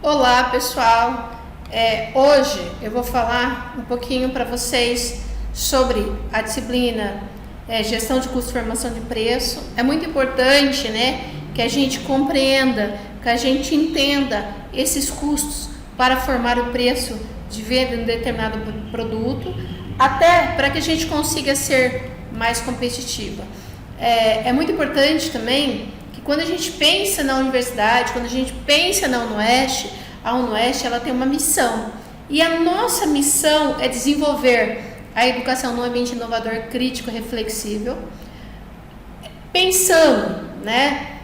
Olá pessoal, hoje eu vou falar um pouquinho para vocês sobre a disciplina Gestão de Custo e Formação de Preço. É muito importante, que a gente compreenda, que a gente entenda esses custos para formar o preço de venda de um determinado produto, até para que a gente consiga ser mais competitiva. É muito importante também que quando a gente pensa na universidade, quando a gente pensa na UnoOeste, a UnoOeste ela tem uma missão. E a nossa missão é desenvolver a educação no ambiente inovador, crítico e reflexível, pensando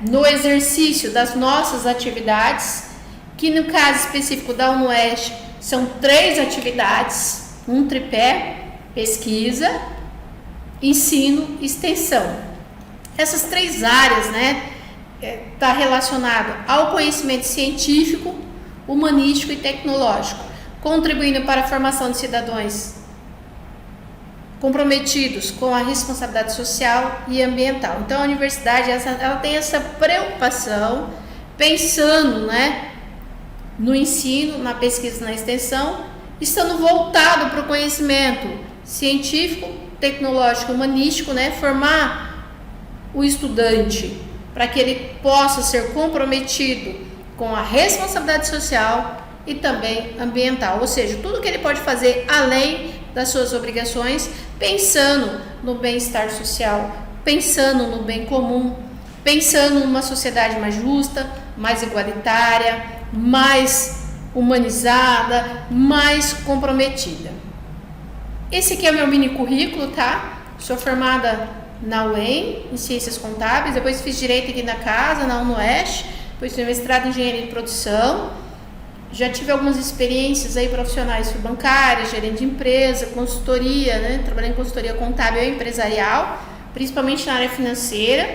no exercício das nossas atividades, que no caso específico da UnoOeste são 3 atividades, um tripé: pesquisa, ensino e extensão. Essas 3 áreas está relacionado ao conhecimento científico, humanístico e tecnológico, contribuindo para a formação de cidadãos comprometidos com a responsabilidade social e ambiental. Então a universidade ela tem essa preocupação, pensando no ensino, na pesquisa, na extensão, estando voltado para o conhecimento científico, tecnológico, humanístico, formar o estudante para que ele possa ser comprometido com a responsabilidade social e também ambiental, ou seja, tudo que ele pode fazer além das suas obrigações, pensando no bem-estar social, pensando no bem comum, pensando numa sociedade mais justa, mais igualitária, mais humanizada, mais comprometida. Esse aqui é o meu mini currículo, tá? Sou formada na UEM, em Ciências Contábeis, depois fiz Direito aqui na casa, na UnoOeste, depois fiz mestrado em Engenharia de Produção. Já tive algumas experiências profissionais, fui bancária, gerente de empresa, consultoria, trabalhei em consultoria contábil e empresarial, principalmente na área financeira.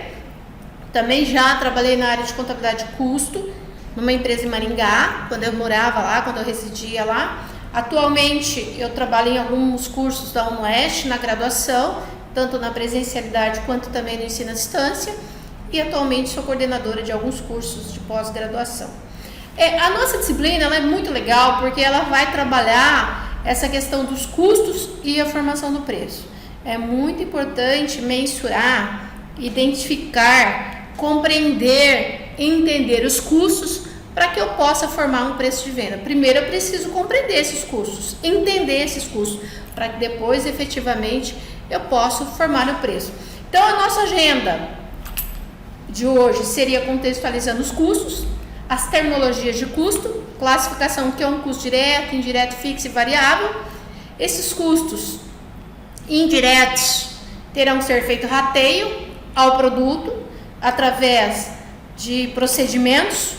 Também já trabalhei na área de contabilidade de custo, numa empresa em Maringá, quando eu morava lá, quando eu residia lá. Atualmente eu trabalho em alguns cursos da UnoOeste na graduação, tanto na presencialidade quanto também no ensino à distância, e atualmente sou coordenadora de alguns cursos de pós-graduação. A nossa disciplina ela é muito legal porque ela vai trabalhar essa questão dos custos e a formação do preço. É muito importante mensurar, identificar, compreender, entender os custos para que eu possa formar um preço de venda. Primeiro eu preciso compreender esses custos, entender esses custos, para que depois efetivamente eu possa formar o preço. Então a nossa agenda de hoje seria contextualizando os custos, as terminologias de custo, classificação que é um custo direto, indireto, fixo e variável. Esses custos indiretos terão que ser feito rateio ao produto através de procedimentos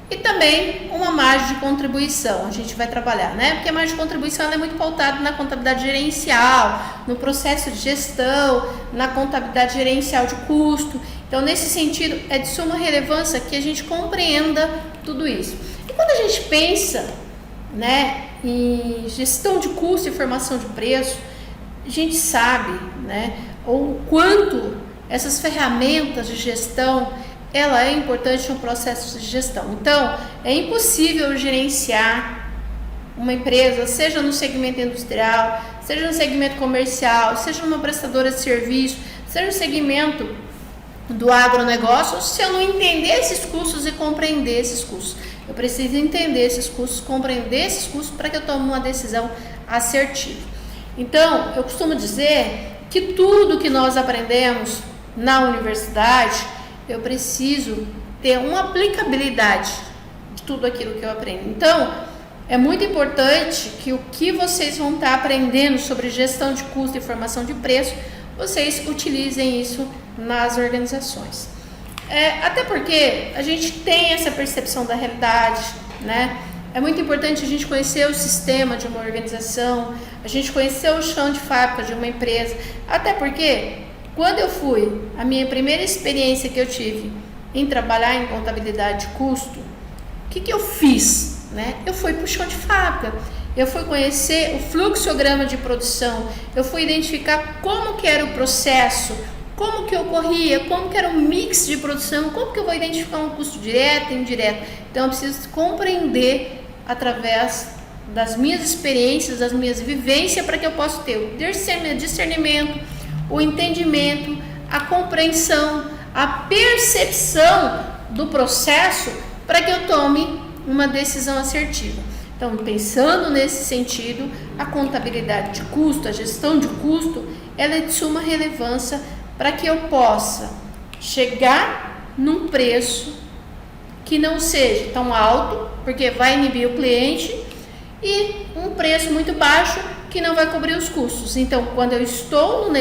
e também uma margem de contribuição. A gente vai trabalhar, porque a margem de contribuição ela é muito pautada na contabilidade gerencial, no processo de gestão, na contabilidade gerencial de custo. Então, nesse sentido, é de suma relevância que a gente compreenda tudo isso. E quando a gente pensa, em gestão de custo e formação de preço, a gente sabe, o quanto essas ferramentas de gestão ela é importante no processo de gestão. Então, é impossível gerenciar uma empresa, seja no segmento industrial, seja no segmento comercial, seja numa prestadora de serviço, seja no segmento do agronegócio, se eu não entender esses custos e compreender esses custos. Eu preciso entender esses custos, compreender esses custos para que eu tome uma decisão assertiva. Então, eu costumo dizer que tudo que nós aprendemos na universidade, eu preciso ter uma aplicabilidade de tudo aquilo que eu aprendo. Então, é muito importante que o que vocês vão estar aprendendo sobre gestão de custo e formação de preço, vocês utilizem isso nas organizações. Até porque a gente tem essa percepção da realidade, É muito importante a gente conhecer o sistema de uma organização, a gente conhecer o chão de fábrica de uma empresa, até porque quando eu fui, a minha primeira experiência que eu tive em trabalhar em contabilidade de custo, o que eu fiz? Eu fui para o chão de fábrica, eu fui conhecer o fluxograma de produção, eu fui identificar como que era o processo, como que ocorria, como que era um mix de produção, como que eu vou identificar um custo direto e indireto. Então eu preciso compreender através das minhas experiências, das minhas vivências, para que eu possa ter o discernimento, o entendimento, a compreensão, a percepção do processo para que eu tome uma decisão assertiva. Então, pensando nesse sentido, a contabilidade de custo, a gestão de custo, ela é de suma relevância para que eu possa chegar num preço que não seja tão alto, porque vai inibir o cliente, e um preço muito baixo que não vai cobrir os custos. Então, quando eu estou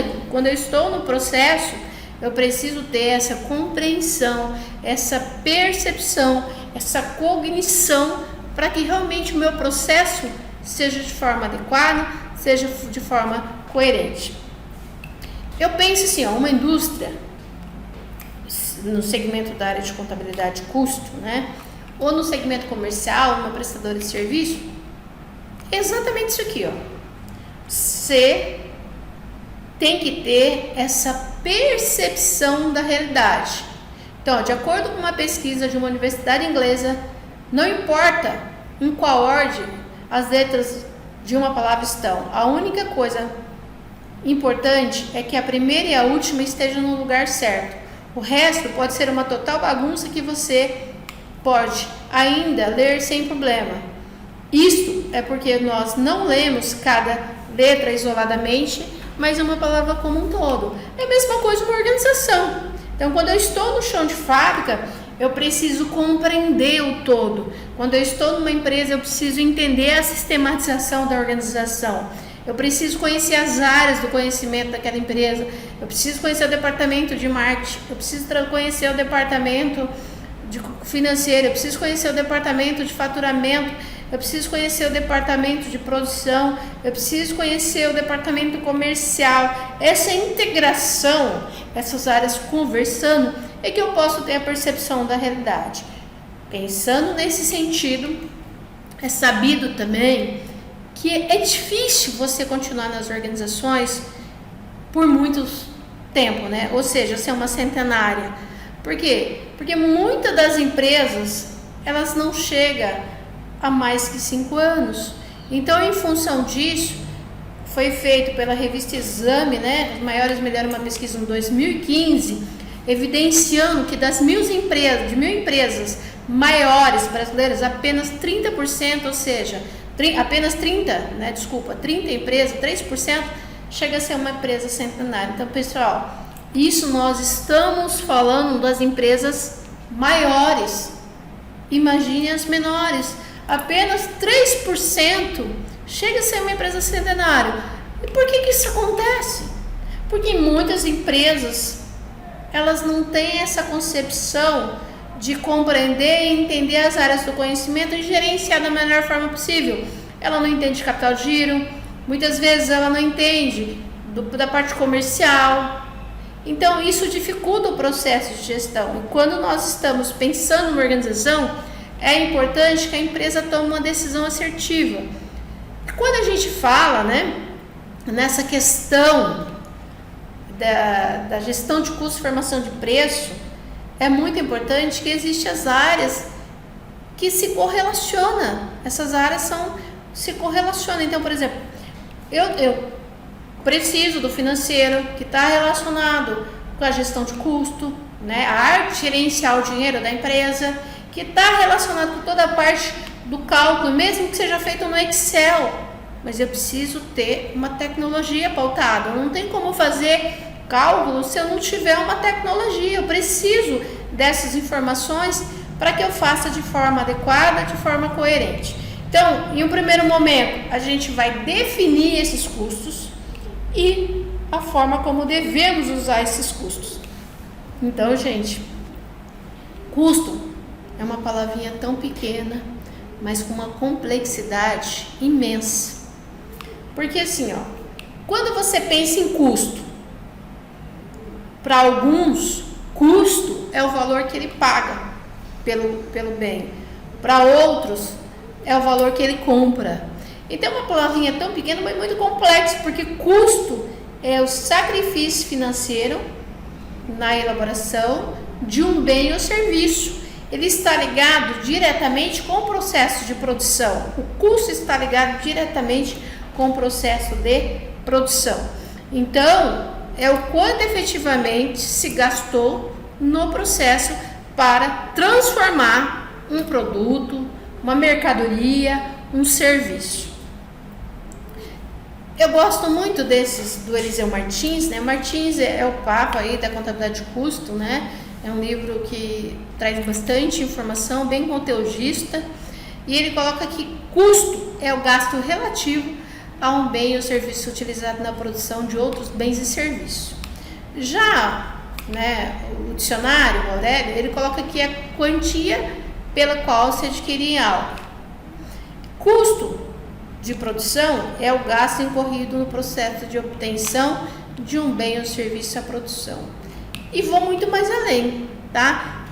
no processo, eu preciso ter essa compreensão, essa percepção, essa cognição, para que realmente o meu processo seja de forma adequada, seja de forma coerente. Eu penso assim, uma indústria, no segmento da área de contabilidade de custo, né? Ou no segmento comercial, uma prestadora de serviço, é exatamente isso aqui, ó. Você tem que ter essa percepção da realidade. Então, de acordo com uma pesquisa de uma universidade inglesa, não importa em qual ordem as letras de uma palavra estão, a única coisa importante é que a primeira e a última estejam no lugar certo. O resto pode ser uma total bagunça que você pode ainda ler sem problema. Isso é porque nós não lemos cada letra isoladamente, mas uma palavra como um todo. É a mesma coisa uma organização. Então, quando eu estou no chão de fábrica, eu preciso compreender o todo. Quando eu estou numa empresa, eu preciso entender a sistematização da organização. Eu preciso conhecer as áreas do conhecimento daquela empresa. Eu preciso conhecer o departamento de marketing. Eu preciso conhecer o departamento financeiro. Eu preciso conhecer o departamento de faturamento. Eu preciso conhecer o departamento de produção. Eu preciso conhecer o departamento comercial. Essa integração, essas áreas conversando, é que eu posso ter a percepção da realidade. Pensando nesse sentido, é sabido também que é difícil você continuar nas organizações por muito tempo, né? Ou seja, ser uma centenária. Por quê? Porque muitas das empresas, elas não chegam a mais que 5 anos. Então, em função disso, foi feito pela revista Exame, né? Os Maiores Melhoram, uma pesquisa em 2015, evidenciando que das 1.000 empresas maiores brasileiras, apenas 30%, ou seja, apenas 30 empresas, 3%, chega a ser uma empresa centenária. Então, pessoal, isso nós estamos falando das empresas maiores. Imagine as menores. Apenas 3% chega a ser uma empresa centenária. E por que isso acontece? Porque muitas empresas, elas não têm essa concepção de compreender e entender as áreas do conhecimento e gerenciar da melhor forma possível. Ela não entende de capital de giro, muitas vezes ela não entende da parte comercial. Então, isso dificulta o processo de gestão. E quando nós estamos pensando numa organização, é importante que a empresa tome uma decisão assertiva. Quando a gente fala, né, nessa questão da gestão de custo e formação de preço, é muito importante que existem as áreas que se correlacionam. Essas áreas se correlacionam. Então, por exemplo, eu preciso do financeiro, que está relacionado com a gestão de custo, né, a arte de gerenciar o dinheiro da empresa, que está relacionado com toda a parte do cálculo, mesmo que seja feito no Excel. Mas eu preciso ter uma tecnologia pautada. Não tem como fazer cálculo se eu não tiver uma tecnologia. Eu preciso dessas informações para que eu faça de forma adequada, de forma coerente. Então, em um primeiro momento, a gente vai definir esses custos e a forma como devemos usar esses custos. Então, gente, custo é uma palavrinha tão pequena, mas com uma complexidade imensa. Porque assim, ó, quando você pensa em custo, para alguns, custo é o valor que ele paga pelo bem. Para outros, é o valor que ele compra. Então, é uma palavrinha tão pequena, mas muito complexa, porque custo é o sacrifício financeiro na elaboração de um bem ou serviço. Ele está ligado diretamente com o processo de produção. O custo está ligado diretamente com o processo de produção. Então, é o quanto efetivamente se gastou no processo para transformar um produto, uma mercadoria, um serviço. Eu gosto muito do Eliseu Martins, né? Martins é o papa aí da contabilidade de custo, né? É um livro que traz bastante informação, bem conteudista, e ele coloca que custo é o gasto relativo a um bem ou serviço utilizado na produção de outros bens e serviços. Já, né, o dicionário, o Aurélio, ele coloca que é a quantia pela qual se adquire algo. Custo de produção é o gasto incorrido no processo de obtenção de um bem ou serviço à produção. E vou muito mais além, tá?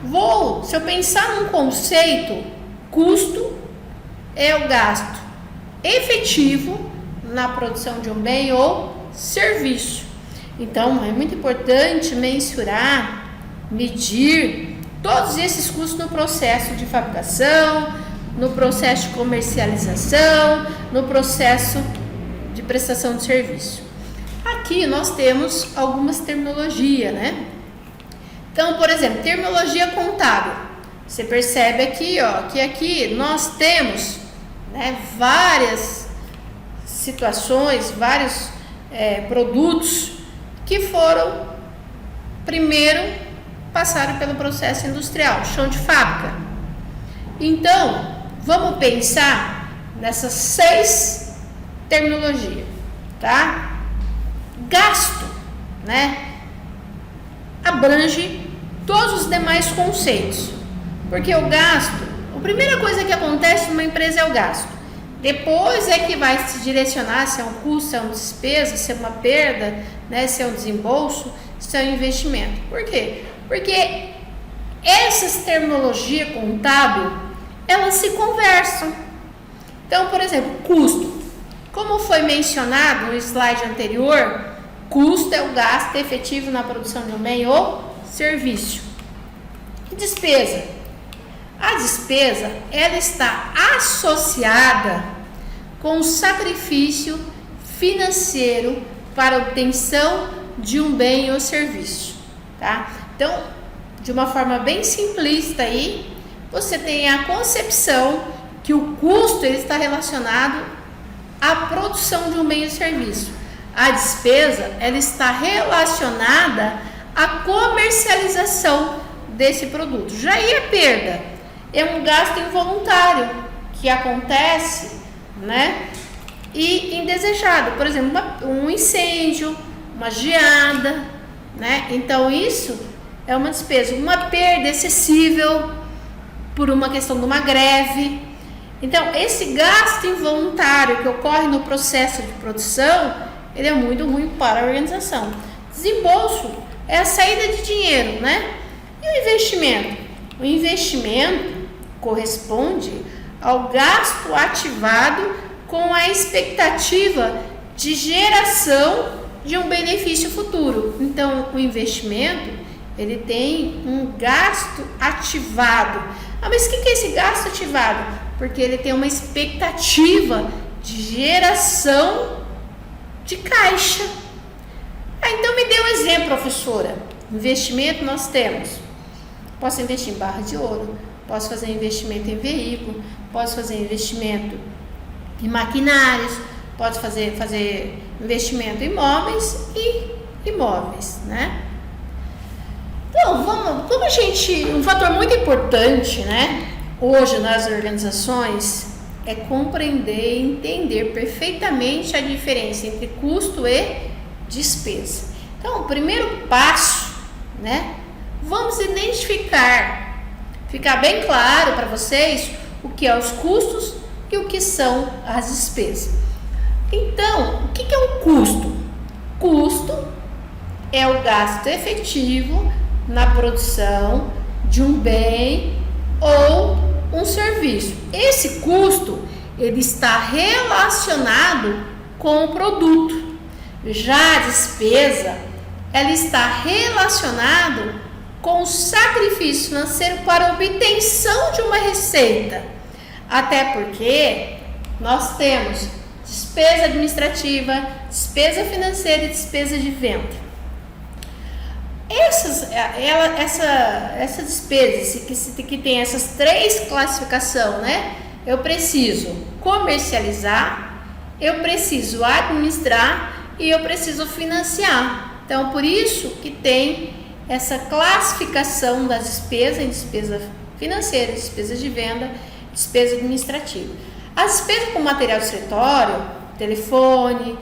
Se eu pensar num conceito, custo é o gasto efetivo na produção de um bem ou serviço. Então, é muito importante mensurar, medir todos esses custos no processo de fabricação, no processo de comercialização, no processo de prestação de serviço. Aqui nós temos algumas terminologias, né? Então, por exemplo, terminologia contábil. Você percebe aqui, que aqui nós temos, né, várias situações, vários produtos que foram primeiro passaram pelo processo industrial, chão de fábrica. Então, vamos pensar nessas 6 terminologias, tá? Gasto, né? Abrange todos os demais conceitos, porque o gasto, a primeira coisa que acontece numa empresa é o gasto. Depois é que vai se direcionar se é um custo, se é uma despesa, se é uma perda, né? Se é um desembolso, se é um investimento. Por quê? Porque essas terminologias contábil, elas se conversam. Então, por exemplo, custo. Como foi mencionado no slide anterior, custo é o gasto efetivo na produção de um bem ou serviço. E despesa? A despesa, ela está associada com o sacrifício financeiro para a obtenção de um bem ou serviço, tá? Então, de uma forma bem simplista aí, você tem a concepção que o custo ele está relacionado à produção de um bem ou serviço. A despesa, ela está relacionada à comercialização desse produto. Já aí a perda é um gasto involuntário que acontece, né, e indesejado. Por exemplo, um incêndio, uma geada, né? Então isso é uma despesa, uma perda excessiva por uma questão de uma greve. Então esse gasto involuntário que ocorre no processo de produção, ele é muito ruim para a organização. Desembolso é a saída de dinheiro, né? E o investimento? O investimento corresponde ao gasto ativado com a expectativa de geração de um benefício futuro. Então, o investimento, ele tem um gasto ativado. Mas o que é esse gasto ativado? Porque ele tem uma expectativa de geração de caixa. Então, me dê um exemplo, professora. Investimento nós temos. Posso investir em barra de ouro, posso fazer investimento em veículo, posso fazer investimento em maquinários, posso fazer investimento em imóveis e imóveis, né? Então, um fator muito importante, né, hoje nas organizações é compreender e entender perfeitamente a diferença entre custo e despesa. Então, o primeiro passo, né, vamos identificar, ficar bem claro para vocês o que é os custos e o que são as despesas. Então, o que é um custo? Custo é o gasto efetivo na produção de um bem ou um serviço. Esse custo, ele está relacionado com o produto. Já a despesa ela está relacionado com o sacrifício financeiro para a obtenção de uma receita. Até porque nós temos despesa administrativa, despesa financeira e despesa de venda. Essa despesa que tem essas três classificações, né? Eu preciso comercializar, eu preciso administrar e eu preciso financiar. Então, por isso que tem essa classificação das despesas em despesa financeira, despesa de venda, despesa administrativa. As despesas com material de escritório, telefone,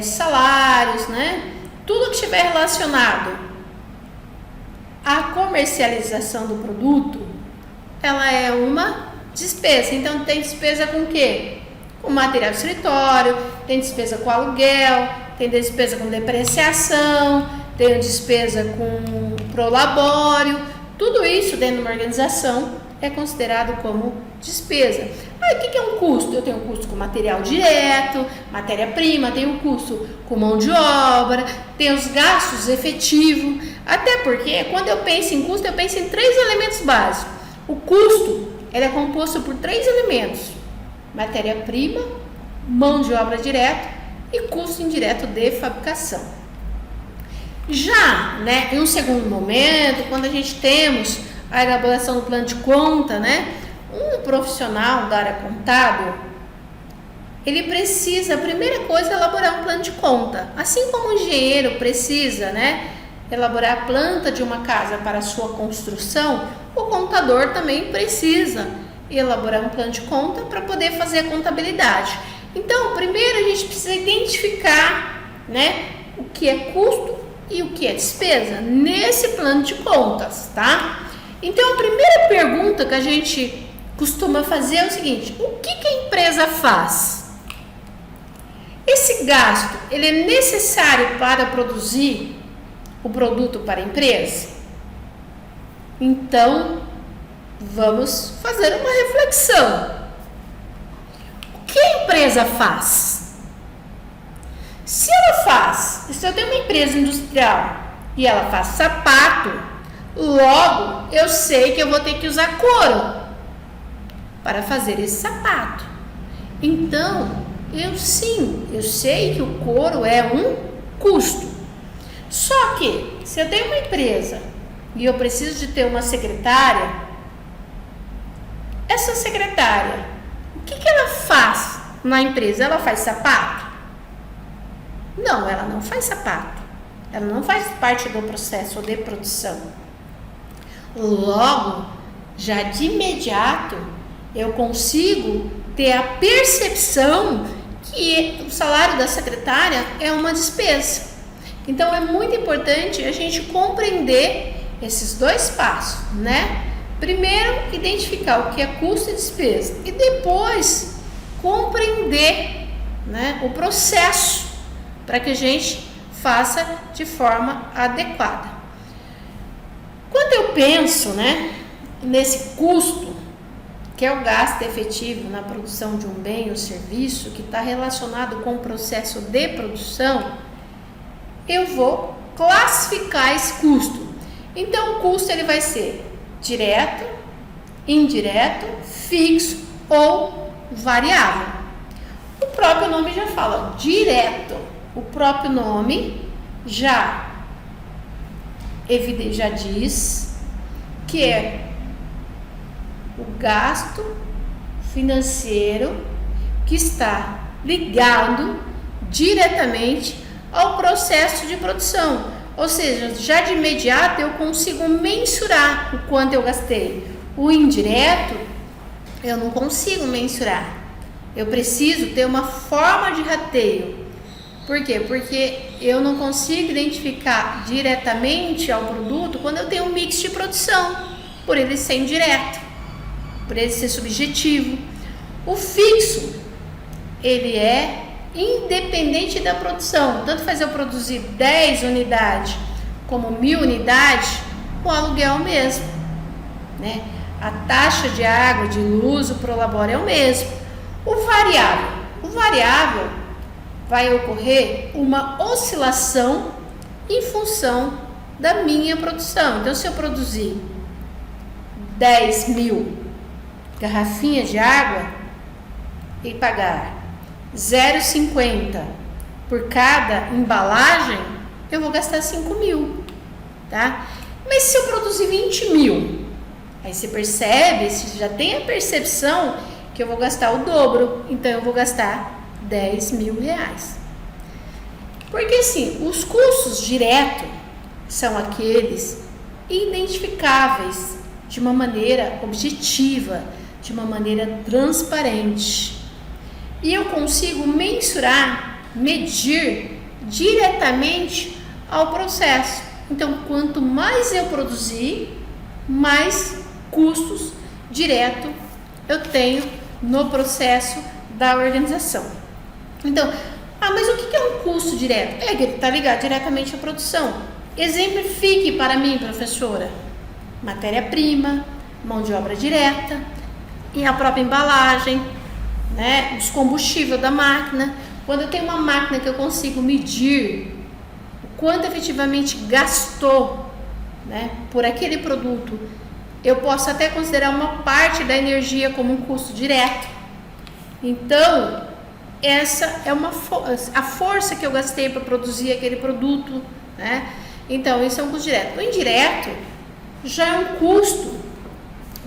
salários, né? Tudo que estiver relacionado à comercialização do produto, ela é uma despesa. Então, tem despesa com o quê? Com material de escritório, tem despesa com aluguel, tem despesa com depreciação, tem despesa com prolabório. Tudo isso dentro de uma organização é considerado como despesa. Aí, o que é um custo? Eu tenho um custo com material direto, matéria-prima, tenho um custo com mão de obra, tenho os gastos efetivos. Até porque, quando eu penso em custo, eu penso em três elementos básicos. O custo, ele é composto por três elementos: matéria-prima, mão de obra direta e custo indireto de fabricação. Já, né, em um segundo momento, quando a gente temos a elaboração do plano de conta, né, um profissional da área contábil, ele precisa, a primeira coisa, elaborar um plano de conta. Assim como o engenheiro precisa, né, elaborar a planta de uma casa para a sua construção, o contador também precisa elaborar um plano de conta para poder fazer a contabilidade. Então, primeiro a gente precisa identificar, né, o que é custo e o que é despesa nesse plano de contas, tá? Então, a primeira pergunta que a gente costuma fazer é o seguinte: o que a empresa faz? Esse gasto, ele é necessário para produzir o produto para a empresa? Então, vamos fazer uma reflexão. O que a empresa faz? Se ela faz, se eu tenho uma empresa industrial e ela faz sapato, logo eu sei que eu vou ter que usar couro para fazer esse sapato. Então, eu sei que o couro é um custo. Só que, se eu tenho uma empresa e eu preciso de ter uma secretária, essa secretária, o que ela faz na empresa? Ela faz sapato? Não, ela não faz sapato. Ela não faz parte do processo de produção. Logo, já de imediato, eu consigo ter a percepção que o salário da secretária é uma despesa. Então, é muito importante a gente compreender esses dois passos, né? Primeiro, identificar o que é custo e despesa. E depois, compreender, né, o processo para que a gente faça de forma adequada. Quando eu penso, né, nesse custo, que é o gasto efetivo na produção de um bem ou serviço, que está relacionado com o processo de produção, eu vou classificar esse custo. Então, o custo ele vai ser direto, indireto, fixo ou variável. O próprio nome já fala, direto. O próprio nome já diz que é o gasto financeiro que está ligado diretamente ao processo de produção. Ou seja, já de imediato eu consigo mensurar o quanto eu gastei. O indireto, eu não consigo mensurar. Eu preciso ter uma forma de rateio. Por quê? Porque eu não consigo identificar diretamente ao produto quando eu tenho um mix de produção, por ele ser indireto, por ele ser subjetivo. O fixo, ele é independente da produção. Tanto faz eu produzir 10 unidades como 1000 unidades, o aluguel é o mesmo, né? A taxa de água, de luz, o prolabore é o mesmo. O variável vai ocorrer uma oscilação em função da minha produção. Então, se eu produzir 10 mil garrafinhas de água e pagar 0,50 por cada embalagem, eu vou gastar 5 mil, tá? Mas se eu produzir 20 mil, aí você percebe, você já tem a percepção que eu vou gastar o dobro, então eu vou gastar 10 mil reais. Porque assim, os custos diretos são aqueles identificáveis de uma maneira objetiva, de uma maneira transparente. E eu consigo mensurar, medir diretamente ao processo. Então, quanto mais eu produzir, mais custos direto eu tenho no processo da organização. Então, mas o que é um custo direto? É que ele está ligado diretamente à produção. Exemplifique para mim, professora. Matéria-prima, mão de obra direta e a própria embalagem, né? Os combustíveis da máquina. Quando eu tenho uma máquina que eu consigo medir o quanto efetivamente gastou, né, por aquele produto, eu posso até considerar uma parte da energia como um custo direto. Então, essa é a força que eu gastei para produzir aquele produto, né? Então, isso é um custo direto. O indireto já é um custo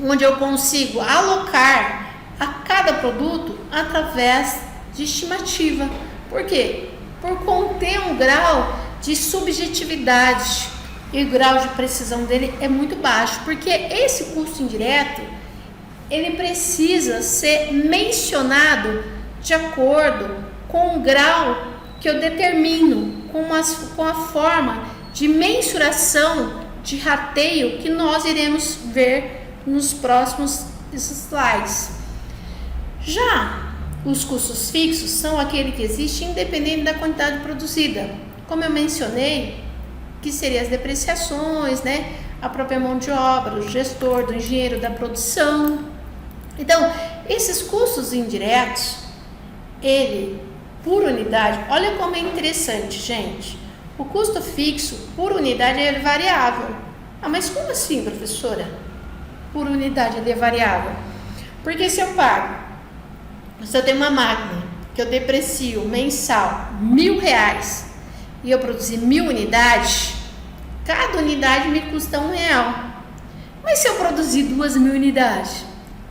onde eu consigo alocar a cada produto através de estimativa. Por quê? Por conter um grau de subjetividade, e o grau de precisão dele é muito baixo, porque esse custo indireto, ele precisa ser mencionado de acordo com o grau que eu determino, com a forma de mensuração, de rateio que nós iremos ver nos próximos slides. Já os custos fixos são aquele que existe independente da quantidade produzida. Como eu mencionei, que seriam as depreciações, né? A própria mão de obra, o gestor, do engenheiro da produção. Então, esses custos indiretos, ele, por unidade, olha como é interessante, gente. O custo fixo, por unidade, ele é variável. Mas como assim, professora? Por unidade, ele é variável. Porque se eu tenho uma máquina que eu deprecio mensal R$1.000 e eu produzir 1.000 unidades, cada unidade me custa R$1. Mas se eu produzir 2.000 unidades,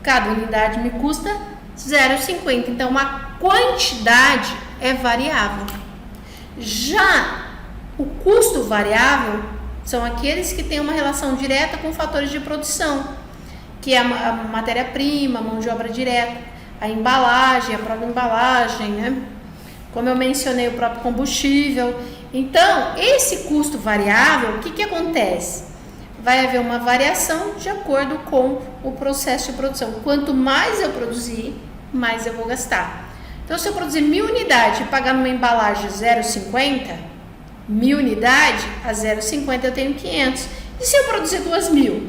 cada unidade me custa 0,50. Então, a quantidade é variável. Já o custo variável são aqueles que têm uma relação direta com fatores de produção, que é a matéria-prima, a mão de obra direta, a embalagem, a própria embalagem, né? Como eu mencionei, o próprio combustível. Então, esse custo variável, o que acontece? Vai haver uma variação de acordo com o processo de produção. Quanto mais eu produzir, mais eu vou gastar. Então, se eu produzir 1.000 unidades e pagar numa embalagem 0,50, 1.000 unidades, a 0,50 eu tenho 500. E se eu produzir 2.000,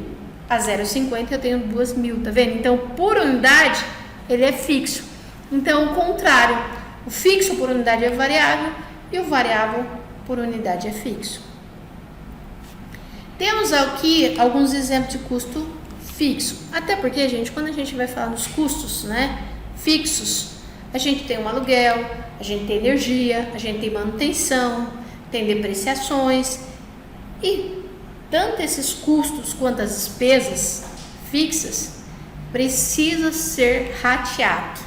a 0,50 eu tenho 2.000, tá vendo? Então, por unidade, ele é fixo. Então, o contrário, o fixo por unidade é variável e o variável por unidade é fixo. Temos aqui alguns exemplos de custo fixo. Até porque, gente, quando a gente vai falar dos custos, né, fixos, a gente tem um aluguel, a gente tem energia, a gente tem manutenção, tem depreciações e tanto esses custos quanto as despesas fixas precisa ser rateado.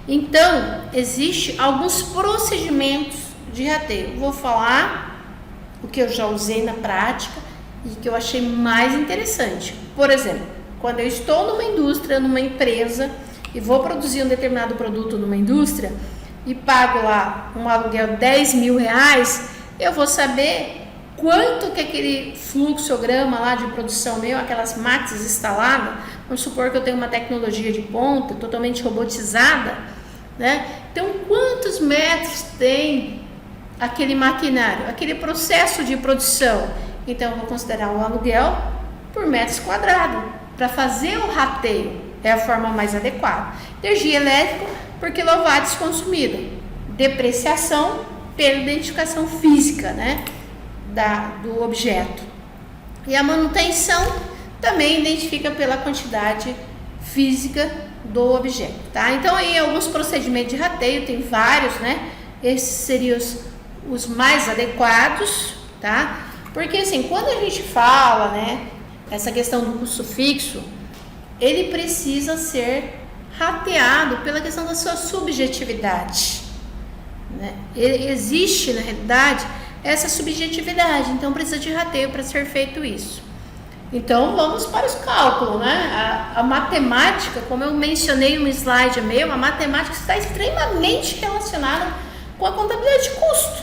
Então, existe alguns procedimentos de rateio. Vou falar o que eu já usei na prática e que eu achei mais interessante. Por exemplo, quando eu estou numa indústria, numa empresa e vou produzir um determinado produto numa indústria e pago lá um aluguel R$10.000, eu vou saber quanto que aquele fluxograma lá de produção meu, aquelas máquinas instaladas, vamos supor que eu tenho uma tecnologia de ponta, totalmente robotizada, né? Então, quantos metros tem aquele maquinário, aquele processo de produção? Então, eu vou considerar o aluguel por metros quadrados, para fazer o rateio, é a forma mais adequada. Energia elétrica por quilowatts consumida. Depreciação pela identificação física, né? do objeto. E a manutenção também identifica pela quantidade física do objeto, tá? Então aí alguns procedimentos de rateio, tem vários, né? Esses seriam os mais adequados, tá? Porque assim, quando a gente fala, né, essa questão do custo fixo, ele precisa ser rateado pela questão da sua subjetividade, né? Existe, na realidade, essa subjetividade, então precisa de rateio para ser feito isso. Então vamos para os cálculos, né? A matemática, como eu mencionei no slide meu, a matemática está extremamente relacionada com a contabilidade de custo.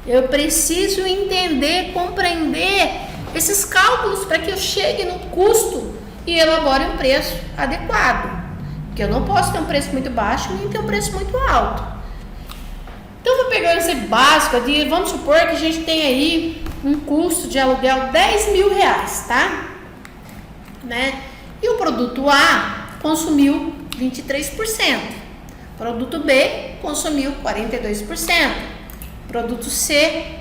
Eu preciso entender, compreender esses cálculos para que eu chegue no custo e elabore um preço adequado. Porque eu não posso ter um preço muito baixo nem ter um preço muito alto. Então, vou pegar esse básico de, vamos supor que a gente tem aí um custo de aluguel R$10.000, tá? Né? E o produto A consumiu 23%. Produto B consumiu 42%. Produto C,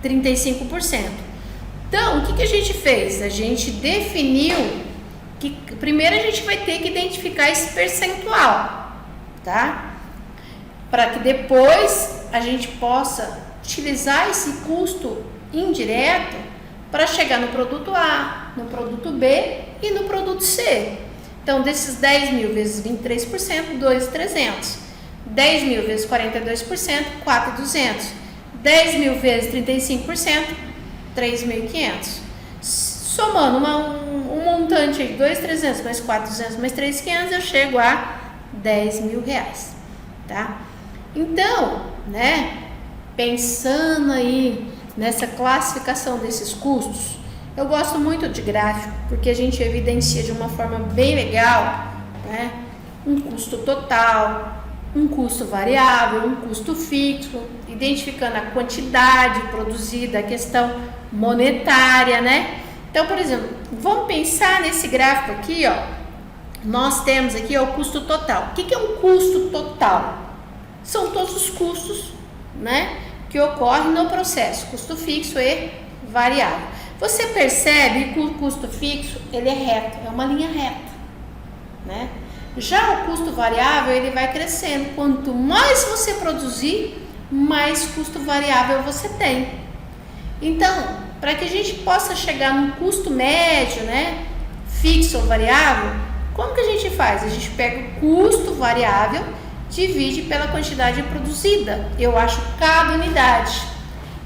35%. Então, o que a gente fez? A gente definiu que primeiro a gente vai ter que identificar esse percentual, tá? Para que depois a gente possa utilizar esse custo indireto para chegar no produto A, no produto B e no produto C. Então, desses 10.000 vezes 23%, 2.300. 10.000 vezes 42%, 4.200. 10.000 vezes 35%, 3.500. Somando um montante de 2.300 mais 4.200 mais 3.500, eu chego a R$10.000, tá? Então, né, pensando aí nessa classificação desses custos, eu gosto muito de gráfico, porque a gente evidencia de uma forma bem legal, né, um custo total, um custo variável, um custo fixo, identificando a quantidade produzida, a questão monetária, né? Então, por exemplo, vamos pensar nesse gráfico aqui, ó. Nós temos aqui ó, o custo total. O que é um custo total? São todos os custos, né, que ocorrem no processo, custo fixo e variável. Você percebe que o custo fixo, ele é reto, é uma linha reta, né? Já o custo variável, ele vai crescendo. Quanto mais você produzir, mais custo variável você tem. Então, para que a gente possa chegar num custo médio, né, fixo ou variável, como que a gente faz? A gente pega o custo variável, divide pela quantidade produzida. Eu acho cada unidade.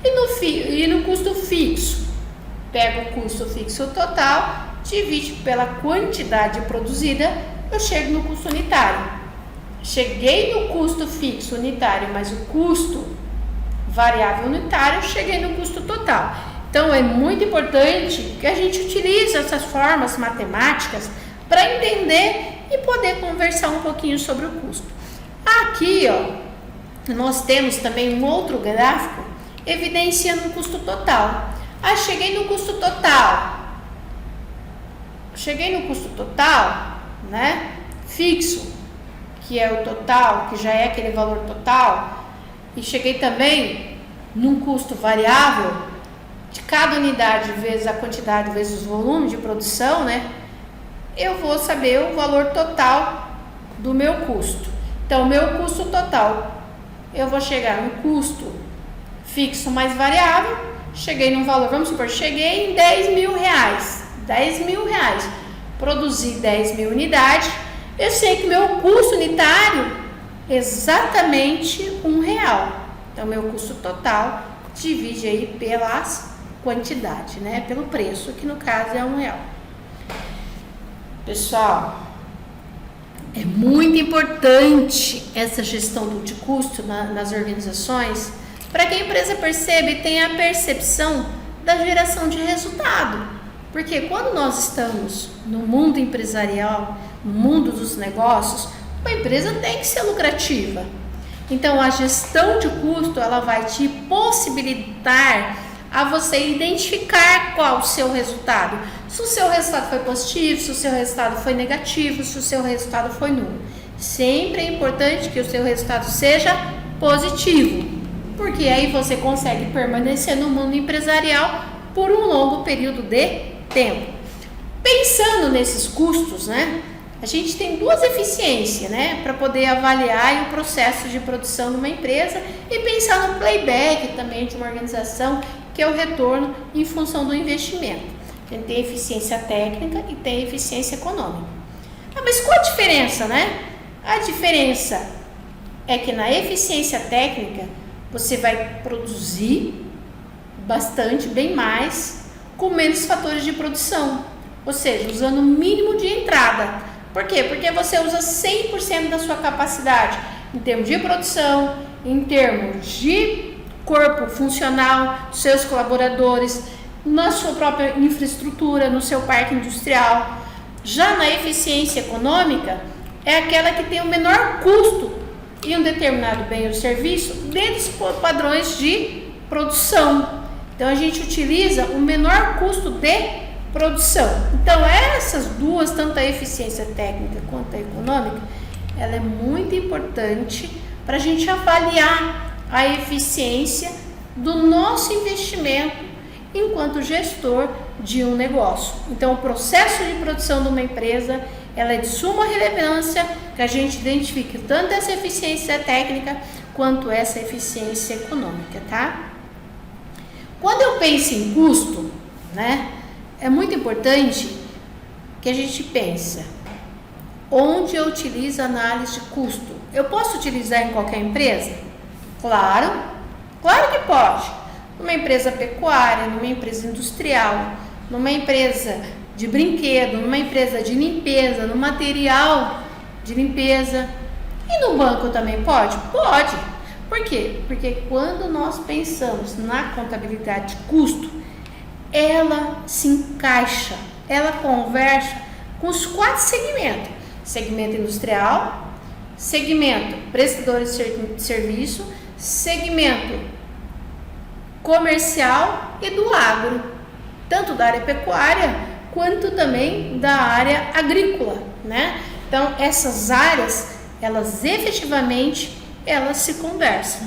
E no custo fixo, pega o custo fixo total, divide pela quantidade produzida, eu chego no custo unitário. Cheguei no custo fixo unitário, mas o custo variável unitário, cheguei no custo total. Então, é muito importante que a gente utilize essas formas matemáticas para entender e poder conversar um pouquinho sobre o custo. Aqui, ó, nós temos também um outro gráfico evidenciando o custo total. Cheguei no custo total. Cheguei no custo total, né, fixo, que é o total, que já é aquele valor total, e cheguei também num custo variável, de cada unidade vezes a quantidade vezes o volume de produção, né, eu vou saber o valor total do meu custo. Então, meu custo total, eu vou chegar no custo fixo mais variável, cheguei num valor, vamos supor, cheguei em R$10.000, R$10.000, produzi 10.000 unidades, eu sei que meu custo unitário é exatamente R$1. Então, meu custo total divide aí pelas quantidade, né, pelo preço, que no caso é R$1. Pessoal, é muito importante essa gestão de custo nas organizações para que a empresa perceba e tenha a percepção da geração de resultado. Porque quando nós estamos no mundo empresarial, no mundo dos negócios, a empresa tem que ser lucrativa. Então, a gestão de custo, ela vai te possibilitar a você identificar qual o seu resultado. Se o seu resultado foi positivo, se o seu resultado foi negativo, se o seu resultado foi nulo. Sempre é importante que o seu resultado seja positivo, porque aí você consegue permanecer no mundo empresarial por um longo período de tempo. Pensando nesses custos, né, a gente tem duas eficiências, né, para poder avaliar o processo de produção de uma empresa e pensar no playback também de uma organização, que é o retorno em função do investimento. A gente tem eficiência técnica e tem eficiência econômica. Mas qual a diferença, né? A diferença é que na eficiência técnica você vai produzir bastante, bem mais, com menos fatores de produção, ou seja, usando o mínimo de entrada. Por quê? Porque você usa 100% da sua capacidade em termos de produção, em termos de corpo funcional, seus colaboradores, na sua própria infraestrutura, no seu parque industrial. Já na eficiência econômica, é aquela que tem o menor custo em um determinado bem ou serviço dentro dos padrões de produção. Então, a gente utiliza o menor custo de produção. Então, essas duas, tanto a eficiência técnica quanto a econômica, ela é muito importante para a gente avaliar a eficiência do nosso investimento enquanto gestor de um negócio. Então, o processo de produção de uma empresa, ela é de suma relevância que a gente identifique tanto essa eficiência técnica quanto essa eficiência econômica, tá? Quando eu penso em custo, né, é muito importante que a gente pense onde eu utilizo a análise de custo. Eu posso utilizar em qualquer empresa? Claro que pode. Numa empresa pecuária, numa empresa industrial, numa empresa de brinquedo, numa empresa de limpeza, no material de limpeza. E no banco também pode? Pode. Por quê? Porque quando nós pensamos na contabilidade de custo, ela se encaixa, ela conversa com os 4 segmentos: segmento industrial, segmento prestadores de serviço, segmento comercial e do agro, tanto da área pecuária quanto também da área agrícola, né? Então, essas áreas, elas efetivamente, elas se conversam.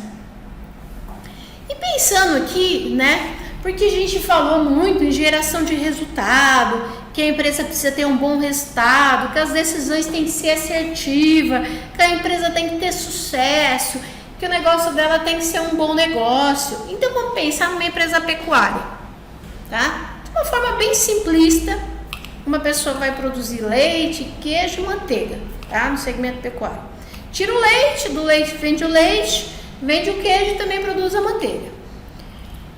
E pensando aqui, né, porque a gente falou muito em geração de resultado, que a empresa precisa ter um bom resultado, que as decisões têm que ser assertivas, que a empresa tem que ter sucesso, que o negócio dela tem que ser um bom negócio. Então, vamos pensar numa empresa pecuária, tá? De uma forma bem simplista, uma pessoa vai produzir leite, queijo e manteiga, tá? No segmento pecuário. Tira o leite, do leite vende o leite, vende o queijo e também produz a manteiga.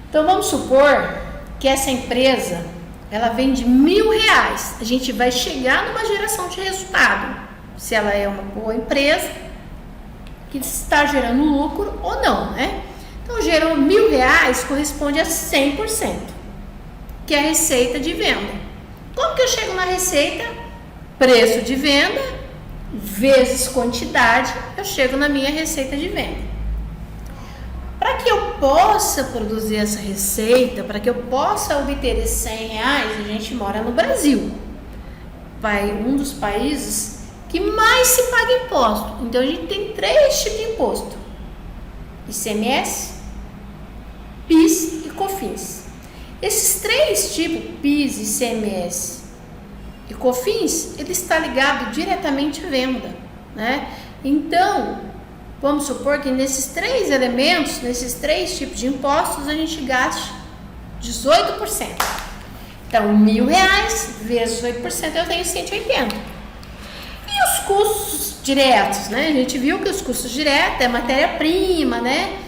Então, vamos supor que essa empresa, ela vende R$1.000. A gente vai chegar numa geração de resultado, se ela é uma boa empresa, que está gerando lucro ou não, né? Então, gerando R$1.000 corresponde a 100%, que é a receita de venda. Como que eu chego na receita? Preço de venda vezes quantidade, eu chego na minha receita de venda. Para que eu possa produzir essa receita, para que eu possa obter esses R$100, a gente mora no Brasil, um dos países que mais se paga imposto. Então, a gente tem 3 tipos de imposto: ICMS, PIS e COFINS. Esses 3 tipos, PIS, ICMS e COFINS, ele está ligado diretamente à venda, né? Então, vamos supor que nesses 3 elementos, nesses 3 tipos de impostos, a gente gaste 18%. Então, R$1.000 vezes 8%, eu tenho 180. E os custos diretos, né? A gente viu que os custos diretos é matéria-prima, né?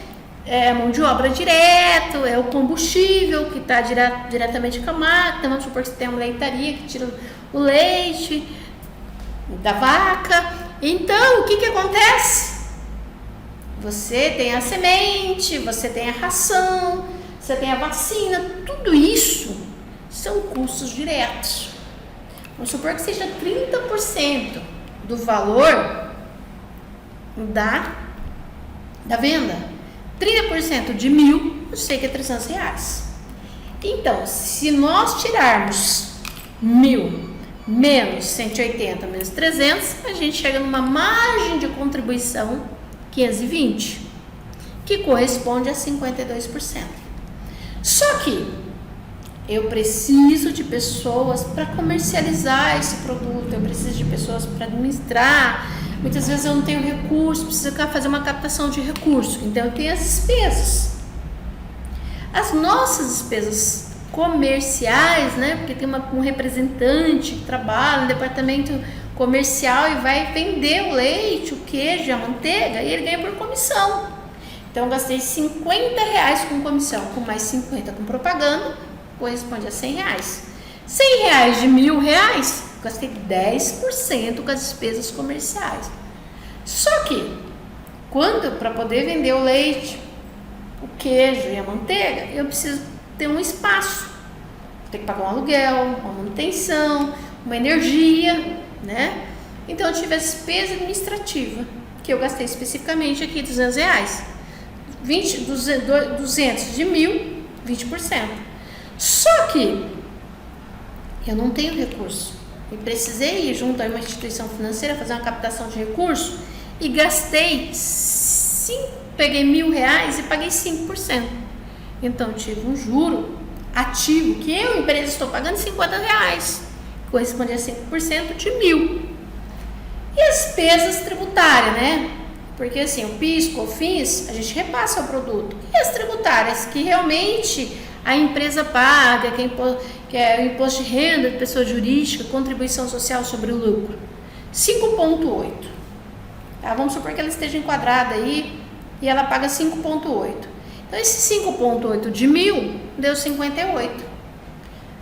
É mão de obra direto, é o combustível que está diretamente com a máquina. Vamos supor que você tem uma leitaria que tira o leite da vaca. Então, o que acontece? Você tem a semente, você tem a ração, você tem a vacina, tudo isso são custos diretos. Vamos supor que seja 30% do valor da venda. 30% de 1.000, eu sei que é R$300. Então, se nós tirarmos 1.000 menos 180 menos 300, a gente chega numa margem de contribuição 520. O que corresponde a 52%. Só que eu preciso de pessoas para comercializar esse produto, eu preciso de pessoas para administrar. Muitas vezes eu não tenho recurso, preciso fazer uma captação de recurso, então eu tenho as despesas. As nossas despesas comerciais, né? Porque tem um representante que trabalha no departamento comercial e vai vender o leite, o queijo, a manteiga, e ele ganha por comissão. Então eu gastei R$50 com comissão, com mais 50 com propaganda, corresponde a R$100. R$100 de R$1.000, gastei 10% com as despesas comerciais. Só que, para poder vender o leite, o queijo e a manteiga, eu preciso ter um espaço. Tem que pagar um aluguel, uma manutenção, uma energia, né? Então eu tive a despesa administrativa, que eu gastei especificamente aqui R$200. 200 de 1.000, 20%. Só que eu não tenho recurso. Eu precisei ir junto a uma instituição financeira fazer uma captação de recurso e gastei peguei R$1.000 e paguei 5%. Então eu tive um juro ativo que eu, empresa, estou pagando R$50, corresponde a 5% de 1.000. E as despesas tributárias, né? Porque assim, o PIS, COFINS, a gente repassa o produto. E as tributárias, que realmente a empresa paga, que é o imposto de renda de pessoa jurídica, contribuição social sobre o lucro, 5,8. Tá? Vamos supor que ela esteja enquadrada aí e ela paga 5,8. Então, esse 5,8 de 1.000 deu 58.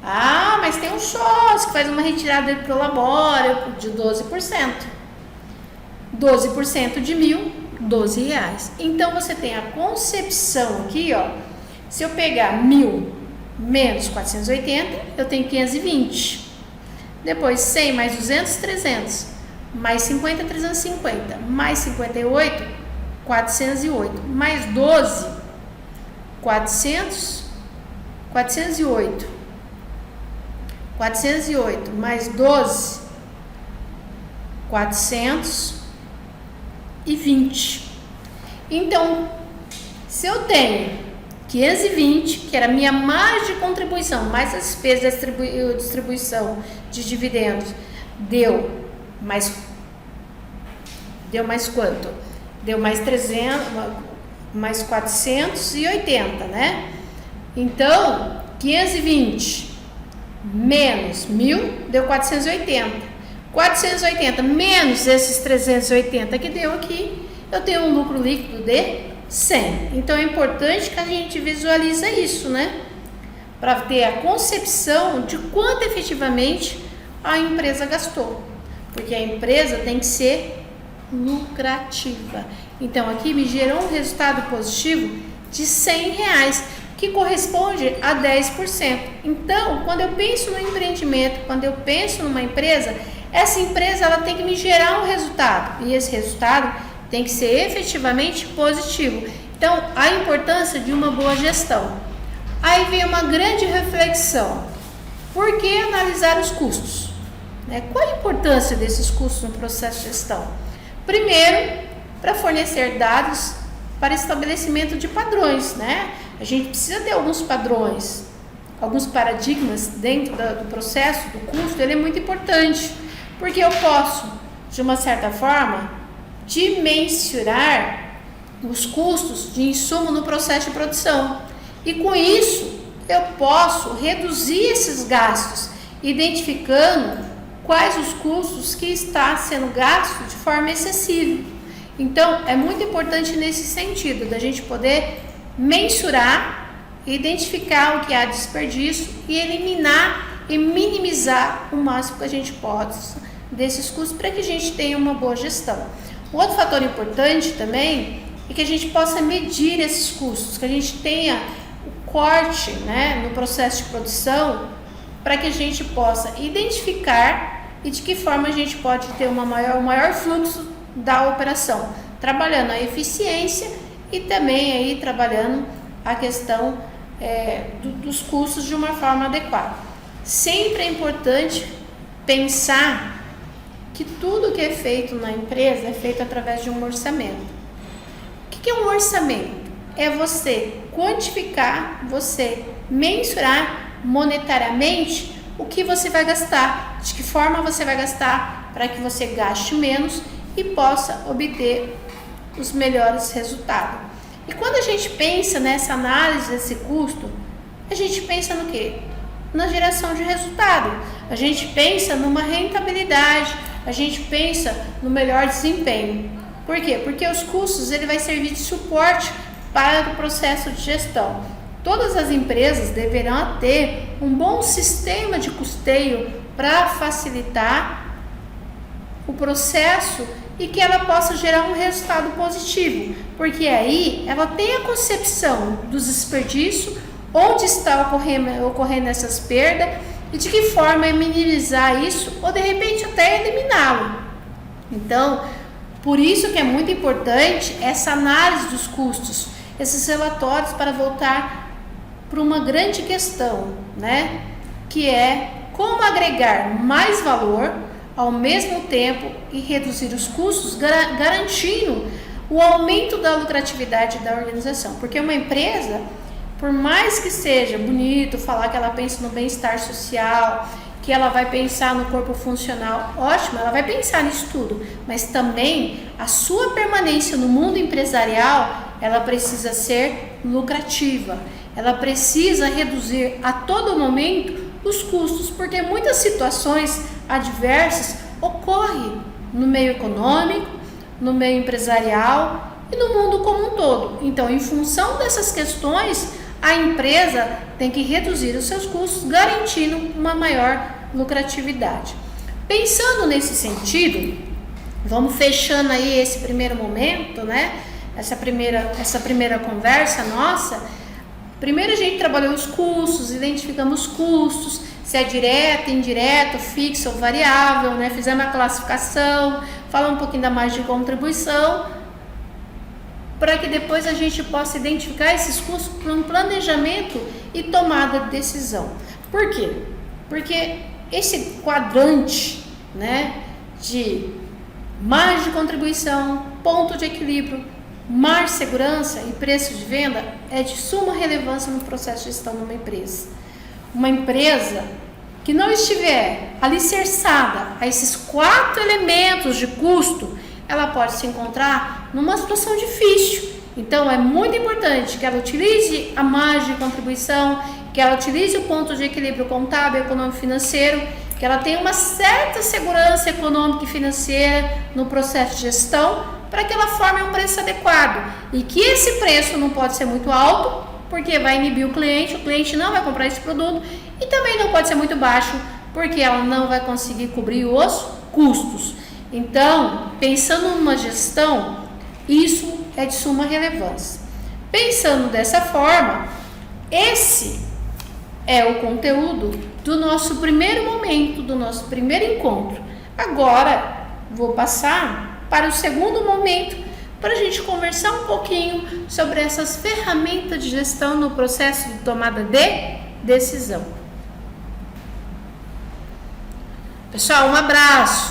Ah, mas tem um sócio que faz uma retirada de prolabore de 12%. 12% de 1.000, R$12. Então, você tem a concepção aqui, ó. Se eu pegar 1.000 menos 480, eu tenho 520. Depois, 100 mais 200, 300. Mais 50, 350. Mais 58, 408. Mais 12, 400, 408. 408 mais 12, 420. Então, se eu tenho 520, que era a minha margem de contribuição, mais as despesas de distribuição de dividendos, deu mais quanto? Deu mais 300, mais 480, né? Então, 520 menos 1.000 deu 480. 480 menos esses 380 que deu aqui, eu tenho um lucro líquido de 100. Então é importante que a gente visualize isso, né? Para ter a concepção de quanto efetivamente a empresa gastou. Porque a empresa tem que ser lucrativa. Então aqui me gerou um resultado positivo de R$100, que corresponde a 10%. Então, quando eu penso no empreendimento, quando eu penso numa empresa, essa empresa ela tem que me gerar um resultado. E esse resultado tem que ser efetivamente positivo. Então, a importância de uma boa gestão. Aí vem uma grande reflexão. Por que analisar os custos? Qual a importância desses custos no processo de gestão? Primeiro, para fornecer dados para estabelecimento de padrões, né? A gente precisa ter alguns padrões, alguns paradigmas dentro do processo, do custo. Ele é muito importante, porque eu posso, de uma certa forma, dimensionar os custos de insumo no processo de produção. E com isso, eu posso reduzir esses gastos, identificando quais os custos que está sendo gasto de forma excessiva. Então, é muito importante nesse sentido, da gente poder mensurar, identificar o que há de desperdício e eliminar e minimizar o máximo que a gente pode desses custos para que a gente tenha uma boa gestão. Um outro fator importante também é que a gente possa medir esses custos, que a gente tenha o corte, né, no processo de produção, para que a gente possa identificar e de que forma a gente pode ter um maior fluxo da operação, trabalhando a eficiência e também aí trabalhando a questão dos custos de uma forma adequada. Sempre é importante pensar que tudo que é feito na empresa é feito através de um orçamento. O que é um orçamento? é você quantificar, você mensurar monetariamente o que você vai gastar, de que forma você vai gastar para que você gaste menos e possa obter os melhores resultados. E quando a gente pensa nessa análise desse custo, a gente pensa no quê? Na geração de resultado. A gente pensa numa rentabilidade, a gente pensa no melhor desempenho. Por quê? Porque os custos ele vai servir de suporte para o processo de gestão. Todas as empresas deverão ter um bom sistema de custeio para facilitar o processo e que ela possa gerar um resultado positivo, porque aí ela tem a concepção dos desperdícios, onde está ocorrendo essas perdas e de que forma minimizar isso ou de repente até eliminá-lo. Então, por isso que é muito importante essa análise dos custos, esses relatórios para voltar para uma grande questão, né? Que é como agregar mais valor ao mesmo tempo e reduzir os custos, garantindo o aumento da lucratividade da organização. Porque uma empresa, por mais que seja bonito falar que ela pensa no bem-estar social, que ela vai pensar no corpo funcional, ótimo, ela vai pensar nisso tudo, mas também a sua permanência no mundo empresarial, ela precisa ser lucrativa, ela precisa reduzir a todo momento os custos, porque muitas situações adversas ocorrem no meio econômico, no meio empresarial e no mundo como um todo. Então, em função dessas questões, a empresa tem que reduzir os seus custos, garantindo uma maior lucratividade. Pensando nesse sentido, vamos fechando aí esse primeiro momento, né? Essa primeira conversa nossa. Primeiro a gente trabalhou os custos, identificamos custos, se é direto, indireto, fixo ou variável, né? Fizemos a classificação, falamos um pouquinho da margem de contribuição, para que depois a gente possa identificar esses custos para um planejamento e tomada de decisão. Por quê? Porque esse quadrante, né, de margem de contribuição, ponto de equilíbrio, margem de segurança e preço de venda é de suma relevância no processo de gestão de uma empresa. Uma empresa que não estiver alicerçada a esses 4 elementos de custo, ela pode se encontrar numa situação difícil. Então, é muito importante que ela utilize a margem de contribuição, que ela utilize o ponto de equilíbrio contábil, econômico e financeiro, que ela tenha uma certa segurança econômica e financeira no processo de gestão, para que ela forme um preço adequado. E que esse preço não pode ser muito alto, porque vai inibir o cliente não vai comprar esse produto, e também não pode ser muito baixo, porque ela não vai conseguir cobrir os custos. Então, pensando numa gestão, isso é de suma relevância. Pensando dessa forma, esse é o conteúdo do nosso primeiro momento, do nosso primeiro encontro. Agora, vou passar para o segundo momento, para a gente conversar um pouquinho sobre essas ferramentas de gestão no processo de tomada de decisão. Pessoal, um abraço!